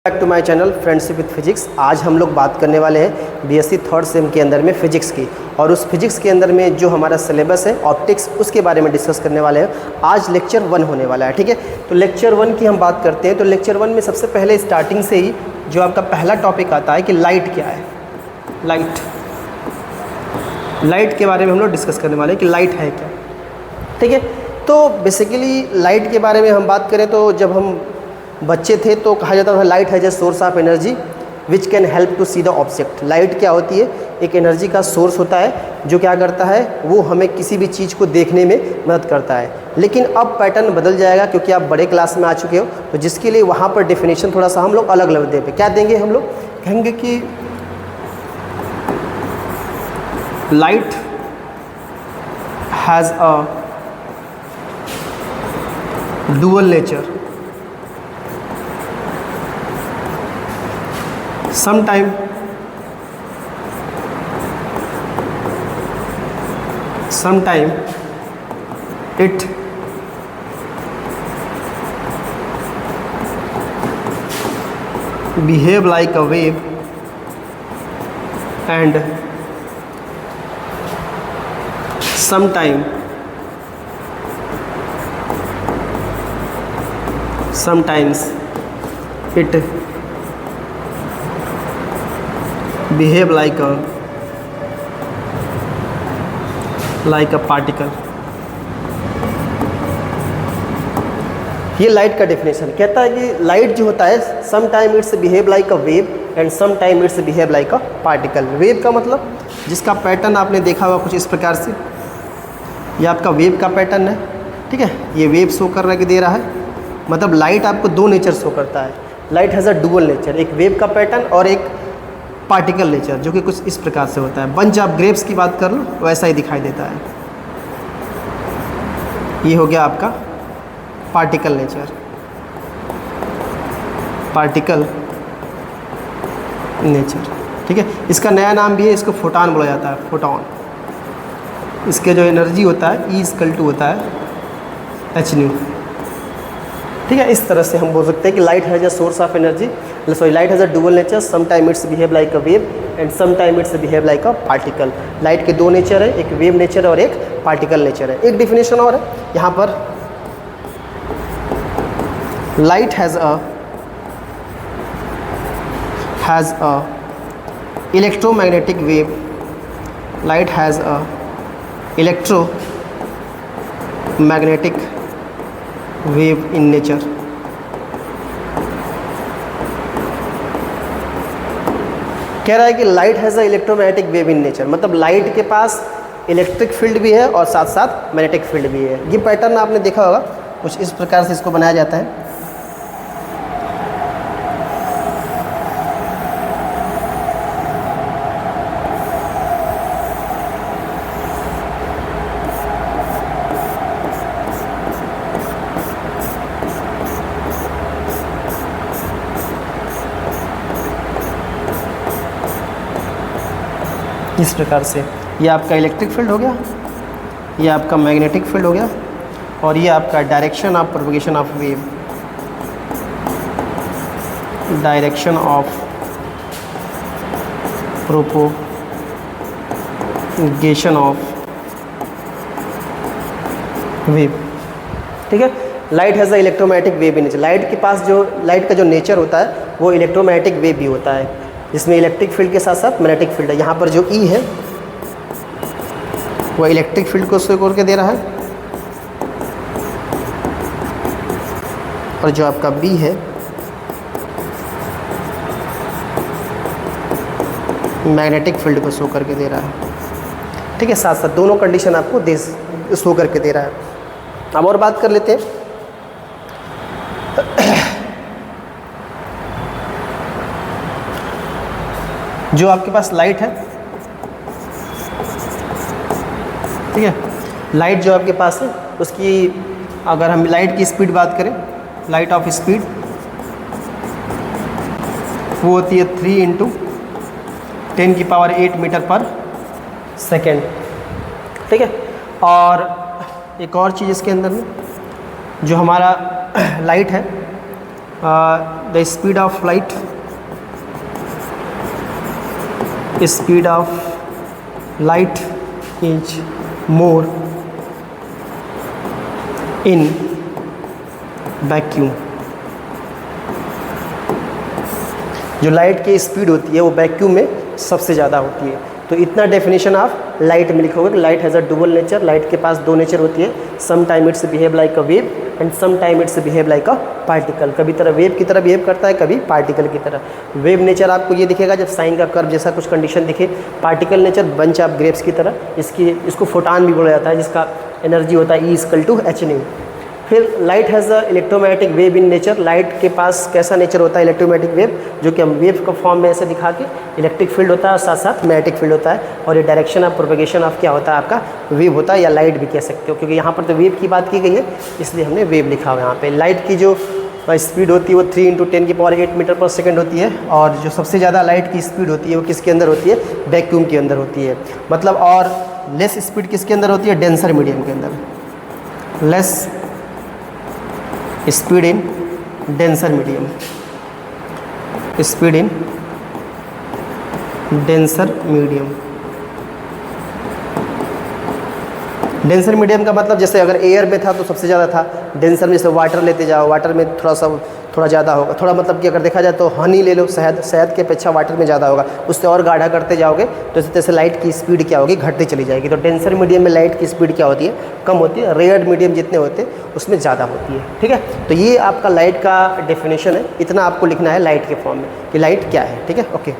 Back to my channel friendship with physics. आज हम लोग बात करने वाले हैं बीएससी थर्ड सेम के अंदर में फिजिक्स की, और उस फिजिक्स के अंदर में जो हमारा सिलेबस है ऑप्टिक्स, उसके बारे में डिस्कस करने वाले हैं। आज लेक्चर 1 होने वाला है, ठीक है। तो लेक्चर 1 की हम बात करते हैं। तो लेक्चर 1 में सबसे पहले स्टार्टिंग से ही जो आपका पहला टॉपिक आता है कि लाइट क्या है। लाइट के बारे में हम लोग डिस्कस करने वाले हैं कि लाइट है क्या, ठीक है। तो बेसिकली लाइट के बारे में हम बात करें तो जब हम बच्चे थे तो कहा जाता था light has a source of energy which can help to see the object. Light क्या होती है? एक एनर्जी का सोर्स होता है जो क्या करता है, वो हमें किसी भी चीज़ को देखने में मदद करता है। लेकिन अब पैटर्न बदल जाएगा क्योंकि आप बड़े क्लास में आ चुके हो, तो जिसके लिए वहाँ पर डेफिनेशन थोड़ा सा हम लोग अलग अलग दे पे क्या देंगे। हम लोग कहेंगे कि light has a dual nature. Sometime it behave like a wave and sometimes it behave like a particle। ये लाइट का डेफिनेशन कहता है कि लाइट जो होता है some time it's behave like a wave and some time it's behave like a particle. Wave का मतलब जिसका पैटर्न आपने देखा हुआ कुछ इस प्रकार से, ये आपका वेव का पैटर्न है, ठीक है। ये वेव शो कर रहा दे रहा है, मतलब लाइट आपको दो नेचर शो करता है। Light has a dual nature, एक वेव का पैटर्न और एक पार्टिकल नेचर, जो कि कुछ इस प्रकार से होता है। बंच ऑफ ग्रेप्स की बात कर लो वैसा ही दिखाई देता है। ये हो गया आपका पार्टिकल नेचर, ठीक है। इसका नया नाम भी है, इसको फोटॉन बोला जाता है, फोटॉन। इसके जो एनर्जी होता है E= होता है hν, ठीक है। इस तरह से हम बोल सकते हैं कि light has a source of energy, light has a dual nature, some time it's behave like a wave and some time it's behave like a particle. Light के दो नेचर है, एक वेव नेचर और एक पार्टिकल नेचर है। एक definition और है यहाँ पर, light has a electromagnetic wave, light has a electromagnetic wave in nature. कह रहा है कि light has a electromagnetic wave in nature, मतलब लाइट के पास इलेक्ट्रिक फील्ड भी है और साथ साथ मैग्नेटिक फील्ड भी है। ये पैटर्न आपने देखा होगा, कुछ इस प्रकार से इसको बनाया जाता है। इस प्रकार से ये आपका इलेक्ट्रिक फील्ड हो गया, ये आपका मैग्नेटिक फील्ड हो गया, और ये आपका direction of propagation of wave, direction of propagation of wave, ठीक है। Light has a electromagnetic wave in nature. Light के पास जो लाइट का जो नेचर होता है वो इलेक्ट्रोमैग्नेटिक वेव भी होता है, जिसमें इलेक्ट्रिक फील्ड के साथ साथ मैग्नेटिक फील्ड है। यहाँ पर जो E है वो इलेक्ट्रिक फील्ड को शो करके दे रहा है, और जो आपका B है मैग्नेटिक फील्ड को शो करके दे रहा है, ठीक है। साथ साथ दोनों कंडीशन आपको शो करके दे रहा है। अब और बात कर लेते हैं। जो आपके पास लाइट है, ठीक है, लाइट जो आपके पास है उसकी अगर हम लाइट की स्पीड बात करें, लाइट ऑफ स्पीड वो होती है 3 × 10⁸ मीटर पर सेकेंड, ठीक है। और एक और चीज़ इसके अंदर में जो हमारा लाइट है, the speed of light, speed of light is more in vacuum. जो लाइट की स्पीड होती है वो वैक्यूम में सबसे ज़्यादा होती है। तो इतना डेफिनेशन ऑफ लाइट में लिखोगे कि light has a dual nature, light के पास दो नेचर होती है, some time it's behave like a wave and some time it's behave like a particle. कभी तरह वेव की तरह बिहेव करता है, कभी पार्टिकल की तरह। वेव नेचर आपको ये दिखेगा जब साइन का कर्व जैसा कुछ कंडीशन दिखे। Particle nature bunch of grapes की तरह, इसको फोटान भी बोला जाता है, जिसका एनर्जी होता है E=h²। फिर light has a electromagnetic wave in nature, light के पास कैसा नेचर होता है इलेक्ट्रोमैग्नेटिक वेव, जो कि हम वेव का फॉर्म में ऐसे दिखा के इलेक्ट्रिक फील्ड होता है और साथ साथ मैग्नेटिक फील्ड होता है, और ये डायरेक्शन ऑफ प्रोपेगेशन ऑफ क्या होता है आपका वेव होता है, या लाइट भी कह सकते हो, क्योंकि यहाँ पर तो वेव की बात की गई है इसलिए हमने वेव लिखा हुआ है यहाँ पे। लाइट की जो स्पीड होती है वो 3 × 10⁸ मीटर पर सेकेंड होती है, और जो सबसे ज़्यादा लाइट की स्पीड होती है वो किसके अंदर होती है, वैक्यूम के अंदर होती है। मतलब और लेस स्पीड किसके अंदर होती है, डेंसर मीडियम के अंदर। Less speed in denser medium, speed in denser medium. Denser medium का मतलब जैसे अगर एयर में था तो सबसे ज़्यादा था, डेंसर में जैसे वाटर लेते जाओ, वाटर में थोड़ा ज़्यादा होगा, थोड़ा मतलब कि अगर देखा जाए तो हनी ले लो, शहद के अपेक्षा वाटर में ज़्यादा होगा, उससे और गाढ़ा करते जाओगे तो इस तरह से लाइट की स्पीड क्या होगी, घटती चली जाएगी। तो डेंसर मीडियम में लाइट की स्पीड क्या होती है, कम होती है, रेयर मीडियम जितने होते हैं उसमें ज़्यादा होती है। ठीक है, तो ये आपका लाइट का डेफिनेशन है, इतना आपको लिखना है लाइट के फॉर्म में कि लाइट क्या है। ठीक है, ओके।